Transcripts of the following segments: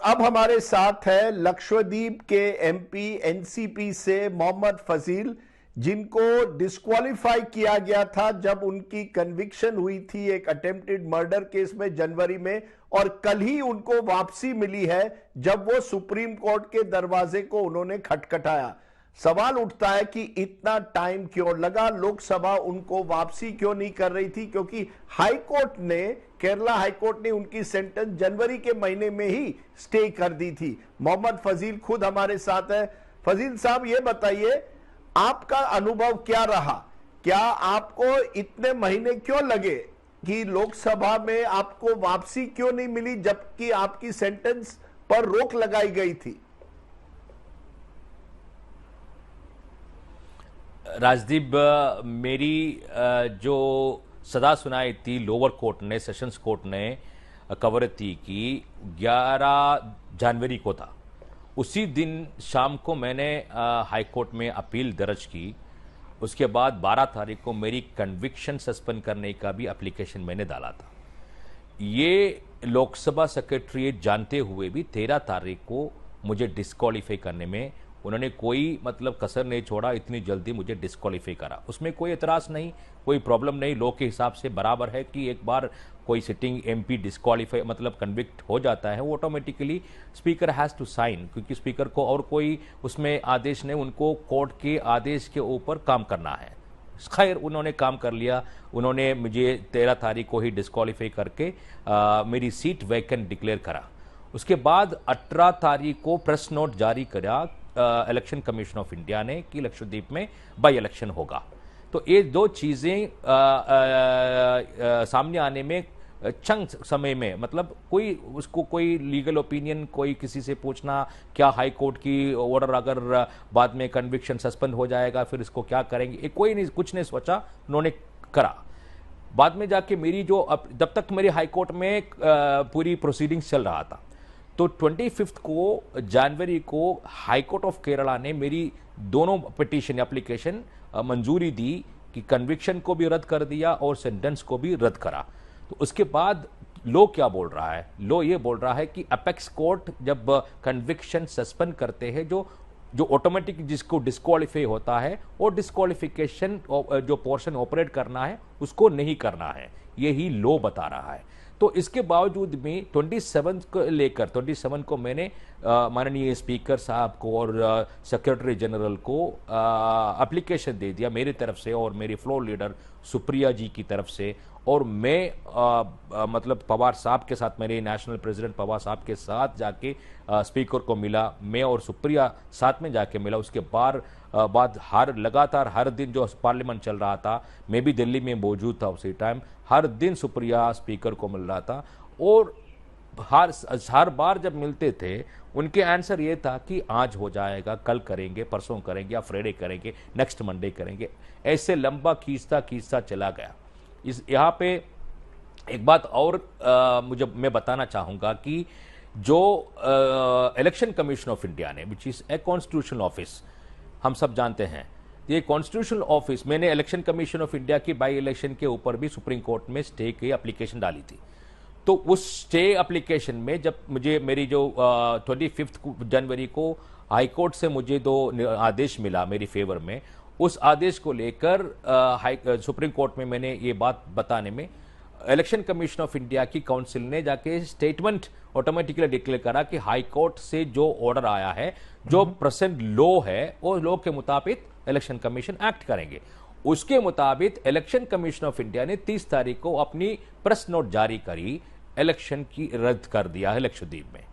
अब हमारे साथ है लक्षद्वीप के एमपी एनसीपी से मोहम्मद फजील, जिनको डिस्क्वालीफाई किया गया था जब उनकी कन्विक्शन हुई थी एक अटेम्प्टेड मर्डर केस में जनवरी में, और कल ही उनको वापसी मिली है जब वो सुप्रीम कोर्ट के दरवाजे को उन्होंने खटखटाया। सवाल उठता है कि इतना टाइम क्यों लगा, लोकसभा उनको वापसी क्यों नहीं कर रही थी, क्योंकि हाई कोर्ट ने, केरला हाई कोर्ट ने उनकी सेंटेंस जनवरी के महीने में ही स्टे कर दी थी। मोहम्मद फजील खुद हमारे साथ है। फजील साहब, ये बताइए आपका अनुभव क्या रहा, क्या आपको इतने महीने क्यों लगे कि लोकसभा में आपको वापसी क्यों नहीं मिली जबकि आपकी सेंटेंस पर रोक लगाई गई थी? राजदीप, मेरी जो सदा सुनाई थी लोअर कोर्ट ने, सेशंस कोर्ट ने कवर थी कि 11 जनवरी को था। उसी दिन शाम को मैंने हाई कोर्ट में अपील दर्ज की। उसके बाद 12 तारीख को मेरी कन्विक्शन सस्पेंड करने का भी एप्लीकेशन मैंने डाला था। ये लोकसभा सेक्रेटरीट जानते हुए भी 13 तारीख को मुझे डिस्क्वालीफाई करने में उन्होंने कोई कसर नहीं छोड़ा। इतनी जल्दी मुझे डिस्क्वालीफाई करा, उसमें कोई एतराज़ नहीं, कोई प्रॉब्लम नहीं। लॉ के हिसाब से बराबर है कि एक बार कोई सिटिंग एमपी डिस्क्वालीफाई कन्विक्ट हो जाता है, वो automatically speaker has to sign, क्योंकि स्पीकर को और कोई उसमें आदेश नहीं, उनको कोर्ट के आदेश के ऊपर काम करना है। खैर, उन्होंने काम कर लिया। उन्होंने मुझे 13 तारीख को ही डिस्क्वालीफाई करके मेरी सीट वैकेंट डिक्लेयर करा। उसके बाद 18 तारीख को प्रेस नोट जारी करा इलेक्शन कमीशन ऑफ इंडिया ने कि लक्षद्वीप में बाई इलेक्शन होगा। तो ये दो चीज़ें सामने आने में चंद समय में, कोई उसको कोई लीगल ओपिनियन, कोई किसी से पूछना क्या हाई कोर्ट की ऑर्डर अगर बाद में कन्विक्शन सस्पेंड हो जाएगा फिर इसको क्या करेंगे, ये कोई नहीं, कुछ नहीं सोचा, उन्होंने करा। बाद में जाके मेरी जो जब तक मेरी हाई कोर्ट में पूरी प्रोसीडिंग्स चल रहा था, तो 25 को जनवरी को हाई कोर्ट ऑफ केरला ने मेरी दोनों पिटीशन एप्लीकेशन मंजूरी दी कि कन्विक्शन को भी रद्द कर दिया और सेंटेंस को भी रद्द करा। तो उसके बाद लॉ क्या बोल रहा है? लॉ ये बोल रहा है कि अपेक्स कोर्ट जब कन्विक्शन सस्पेंड करते हैं, जो ऑटोमेटिक जिसको डिस्क्वालीफाई होता है, और डिस्क्वालिफिकेशन जो पोर्शन ऑपरेट करना है उसको नहीं करना है, यही लॉ बता रहा है। तो इसके बावजूद भी 27 को लेकर 27 को मैंने माननीय स्पीकर साहब को और सेक्रेटरी जनरल को एप्लीकेशन दे दिया मेरी तरफ से और मेरी फ्लोर लीडर सुप्रिया जी की तरफ से, और मैं पवार साहब के साथ, मेरे नेशनल प्रेसिडेंट पवार साहब के साथ जाके स्पीकर को मिला। मैं और सुप्रिया साथ में जाके मिला। उसके बाद लगातार हर दिन जो पार्लियामेंट चल रहा था, मैं भी दिल्ली में मौजूद था उसी टाइम, हर दिन सुप्रिया स्पीकर को मिल रहा था, और हर बार जब मिलते थे उनके आंसर ये था कि आज हो जाएगा, कल करेंगे, परसों करेंगे, या फ्राइडे करेंगे, नेक्स्ट मंडे करेंगे। ऐसे लंबा खींचता चला गया। यहाँ पे एक बात और मैं बताना चाहूँगा कि जो इलेक्शन कमीशन ऑफ इंडिया ने, which is a constitutional office, हम सब जानते हैं, ये कॉन्स्टिट्यूशनल ऑफिस, मैंने इलेक्शन कमीशन ऑफ इंडिया की बाई इलेक्शन के ऊपर भी सुप्रीम कोर्ट में स्टे की एप्लीकेशन डाली थी। तो उस स्टे एप्लीकेशन में जब मुझे मेरी जो 25 जनवरी को हाई कोर्ट से मुझे दो आदेश मिला मेरी फेवर में, उस आदेश को लेकर सुप्रीम कोर्ट में मैंने ये बात बताने में इलेक्शन कमीशन ऑफ इंडिया की काउंसिल ने जाके स्टेटमेंट ऑटोमेटिकली डिक्लेयर करा कि हाई कोर्ट से जो ऑर्डर आया है, जो प्रेजेंट लॉ है, वो लॉ के मुताबिक इलेक्शन कमीशन एक्ट करेंगे। उसके मुताबिक इलेक्शन कमीशन ऑफ इंडिया ने 30 तारीख को अपनी प्रेस नोट जारी करी, इलेक्शन की रद्द कर दिया है लक्षद्वीप में।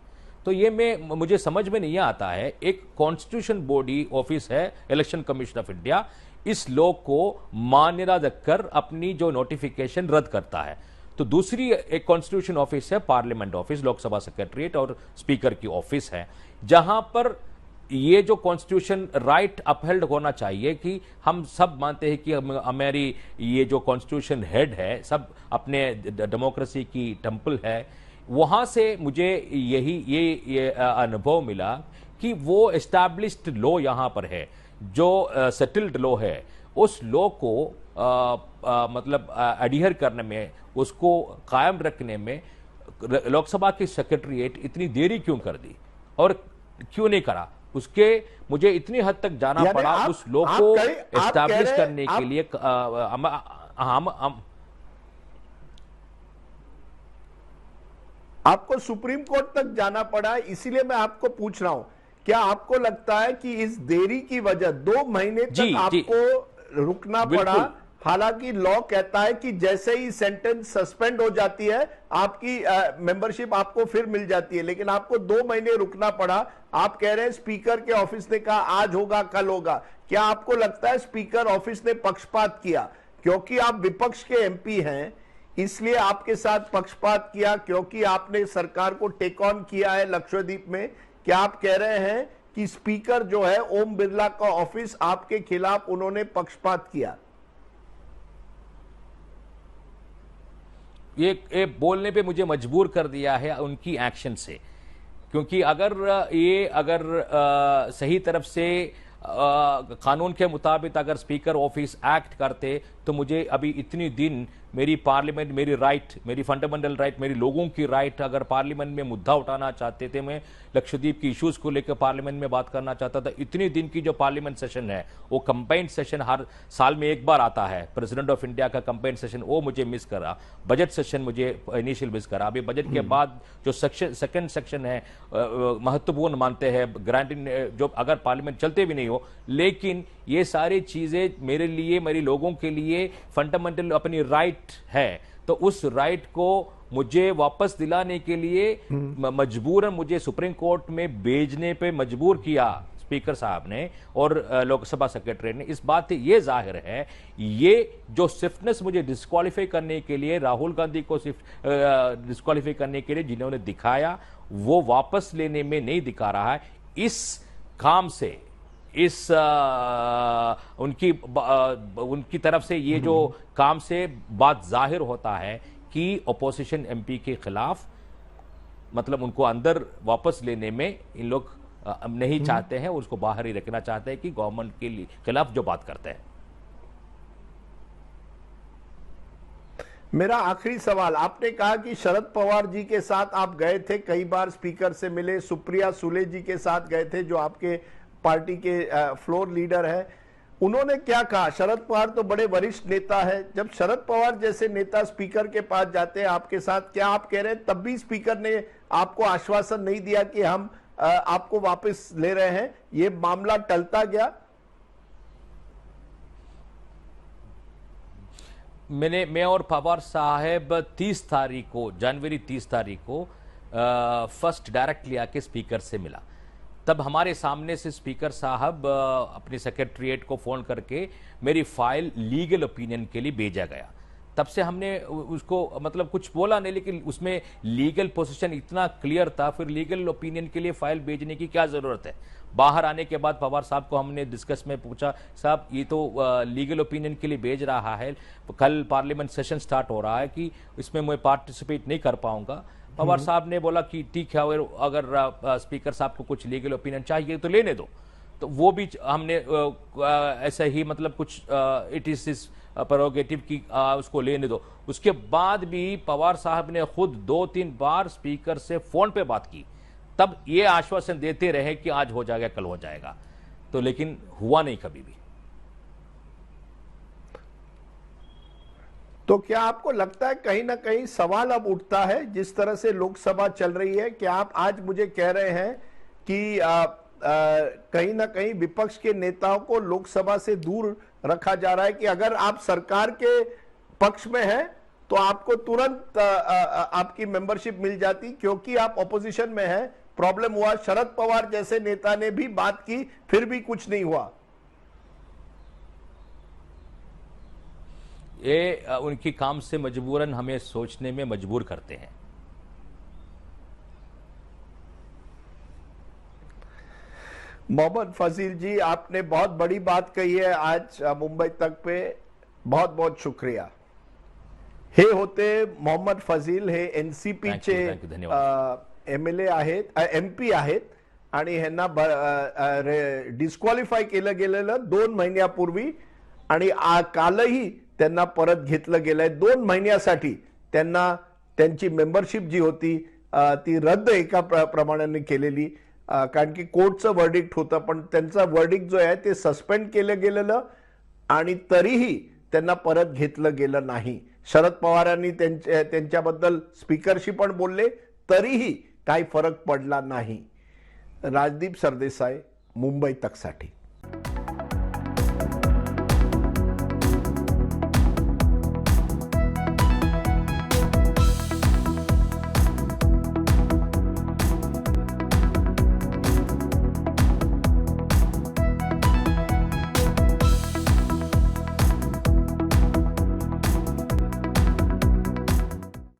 तो ये मुझे समझ में नहीं आता है, एक कॉन्स्टिट्यूशन बॉडी ऑफिस है इलेक्शन कमीशन ऑफ इंडिया, इस लॉ को मान्यता देकर अपनी जो नोटिफिकेशन रद्द करता है। तो दूसरी एक कॉन्स्टिट्यूशन ऑफिस है पार्लियामेंट ऑफिस, लोकसभा सेक्रेटरीट और स्पीकर की ऑफिस है, जहां पर ये जो कॉन्स्टिट्यूशन राइट अपहेल्ड होना चाहिए कि हम सब मानते हैं कि हमारी ये जो कॉन्स्टिट्यूशन हेड है, सब अपने डेमोक्रेसी की टेम्पल है, वहां से मुझे ये अनुभव मिला कि वो एस्टैब्लिश्ड लॉ यहां पर है, जो सेटल्ड लॉ है, उस लॉ को एडहियर करने में, उसको कायम रखने में लोकसभा की सेक्रेटरीट इतनी देरी क्यों कर दी और क्यों नहीं करा, उसके मुझे इतनी हद तक जाना यानी पड़ा आप- उस लॉ आप को कह- आप कह एस्टैब्लिश रहे- करने के आप- लिए। आपको सुप्रीम कोर्ट तक जाना पड़ा, इसीलिए मैं आपको पूछ रहा हूं, क्या आपको लगता है कि इस देरी की वजह 2 महीने जी, तक जी। आपको रुकना बिल्कुल। पड़ा? हालांकि लॉ कहता है कि जैसे ही सेंटेंस सस्पेंड हो जाती है आपकी मेंबरशिप आपको फिर मिल जाती है, लेकिन आपको 2 महीने रुकना पड़ा। आप कह रहे हैं स्पीकर के ऑफिस ने कहा आज होगा कल होगा। क्या आपको लगता है स्पीकर ऑफिस ने पक्षपात किया? क्योंकि आप विपक्ष के एमपी हैं इसलिए आपके साथ पक्षपात किया, क्योंकि आपने सरकार को टेक ऑन किया है लक्षद्वीप में। क्या आप कह रहे हैं कि स्पीकर जो है ओम बिरला का ऑफिस आपके खिलाफ उन्होंने पक्षपात किया? ये बोलने पे मुझे मजबूर कर दिया है उनकी एक्शन से, क्योंकि अगर सही तरफ से कानून के मुताबिक अगर स्पीकर ऑफिस एक्ट करते तो मुझे अभी इतनी दिन मेरी पार्लियामेंट, मेरी राइट, मेरी फंडामेंटल राइट, मेरी लोगों की राइट, अगर पार्लियामेंट में मुद्दा उठाना चाहते थे, मैं लक्षद्वीप की इश्यूज को लेकर पार्लियामेंट में बात करना चाहता था, इतनी दिन की जो पार्लियामेंट सेशन है वो कंबाइंड सेशन हर साल में एक बार आता है, प्रेसिडेंट ऑफ इंडिया का कंबाइंड सेशन, वो मुझे मिस करा। बजट सेशन मुझे इनिशियल मिस करा। अभी बजट के बाद जो सेकंड सेक्शन है महत्वपूर्ण मानते हैं, ग्रांटिंग जो अगर पार्लियामेंट चलते भी नहीं हो, लेकिन ये सारी चीजें मेरे लिए, मेरे लोगों के लिए फंडामेंटल अपनी राइट है, तो उस राइट को मुझे वापस दिलाने के लिए मजबूरन मुझे सुप्रीम कोर्ट में भेजने पे मजबूर किया स्पीकर साहब ने और लोकसभा सेक्रेटरी ने। इस बात से ये जाहिर है ये जो स्विफ्टनेस मुझे डिस्क्वालीफाई करने के लिए, राहुल गांधी को डिस्क्वालीफाई करने के लिए जिन्होंने दिखाया, वो वापस लेने में नहीं दिखा रहा है। इस काम से, इस उनकी तरफ से ये जो काम से बात जाहिर होता है कि अपोजिशन एमपी के खिलाफ, मतलब उनको अंदर वापस लेने में इन लोग नहीं चाहते हैं, उसको बाहर ही रखना चाहते हैं कि गवर्नमेंट के खिलाफ जो बात करते हैं। मेरा आखिरी सवाल, आपने कहा कि शरद पवार जी के साथ आप गए थे, कई बार स्पीकर से मिले, सुप्रिया सुले जी के साथ गए थे जो आपके पार्टी के फ्लोर लीडर है, उन्होंने क्या कहा? शरद पवार तो बड़े वरिष्ठ नेता है, जब शरद पवार जैसे नेता स्पीकर के पास जाते हैं आपके साथ, क्या आप कह रहे हैं तब भी स्पीकर ने आपको आश्वासन नहीं दिया कि हम आपको वापस ले रहे हैं, ये मामला टलता गया? मैं और पवार साहब 30 तारीख को, जनवरी 30 तारीख को फर्स्ट डायरेक्टली आके स्पीकर से मिला। तब हमारे सामने से स्पीकर साहब अपनी सेक्रेटरीट को फोन करके मेरी फाइल लीगल ओपिनियन के लिए भेजा गया। तब से हमने उसको मतलब कुछ बोला नहीं, लेकिन उसमें लीगल पोजीशन इतना क्लियर था, फिर लीगल ओपिनियन के लिए फाइल भेजने की क्या जरूरत है। बाहर आने के बाद पवार साहब को हमने डिस्कस में पूछा, साहब ये तो लीगल ओपिनियन के लिए भेज रहा है, कल पार्लियामेंट सेशन स्टार्ट हो रहा है कि इसमें मैं पार्टिसिपेट नहीं कर पाऊंगा। पवार साहब ने बोला कि ठीक है, अगर स्पीकर साहब को कुछ लीगल ओपिनियन चाहिए तो लेने दो। तो वो भी हमने ऐसा ही मतलब कुछ इट इज दिस प्रेरोगेटिव की उसको लेने दो। उसके बाद भी पवार साहब ने खुद 2-3 बार स्पीकर से फोन पे बात की, तब ये आश्वासन देते रहे कि आज हो जाएगा, कल हो जाएगा, तो लेकिन हुआ नहीं कभी भी। तो क्या आपको लगता है कहीं ना कहीं सवाल अब उठता है, जिस तरह से लोकसभा चल रही है, कि आप आज मुझे कह रहे हैं कि कहीं ना कहीं विपक्ष के नेताओं को लोकसभा से दूर रखा जा रहा है कि अगर आप सरकार के पक्ष में हैं तो आपको तुरंत आपकी मेंबरशिप मिल जाती, क्योंकि आप ऑपोजिशन में हैं प्रॉब्लम हुआ। शरद पवार जैसे नेता ने भी बात की, फिर भी कुछ नहीं हुआ। ये उनकी काम से मजबूरन हमें सोचने में मजबूर करते हैं। मोहम्मद फजील जी, आपने बहुत बड़ी बात कही है आज मुंबई तक पे, बहुत बहुत शुक्रिया। हे होते मोहम्मद फजील, हे एनसीपीचे एमएलए आहेत, एमपी आहेत आणि ह्यांना डिस्क्वालिफाय केलं गेलेलं 2 महिन्यापूर्वी आणि कालही त्यांना परत घेतलं गेलंय। 2 महिन्यासाठी त्यांना त्यांची मेंबरशिप जी होती ती रद्द एका प्रमाणाने केलेली, कारण की कोर्टचं वर्डिक्ट होतं, पण त्यांचा वर्डिक्ट जो आहे ते सस्पेंड केलं गेलेलं आणि तरीही त्यांना परत घेतलं गेलं नाही. शरद पवारांनी त्यांच्याबद्दल स्पीकरशी पण बोलले, तरीही काही फरक पडला नाही. राजदीप सरदेसाई, मुंबई तकसाठी.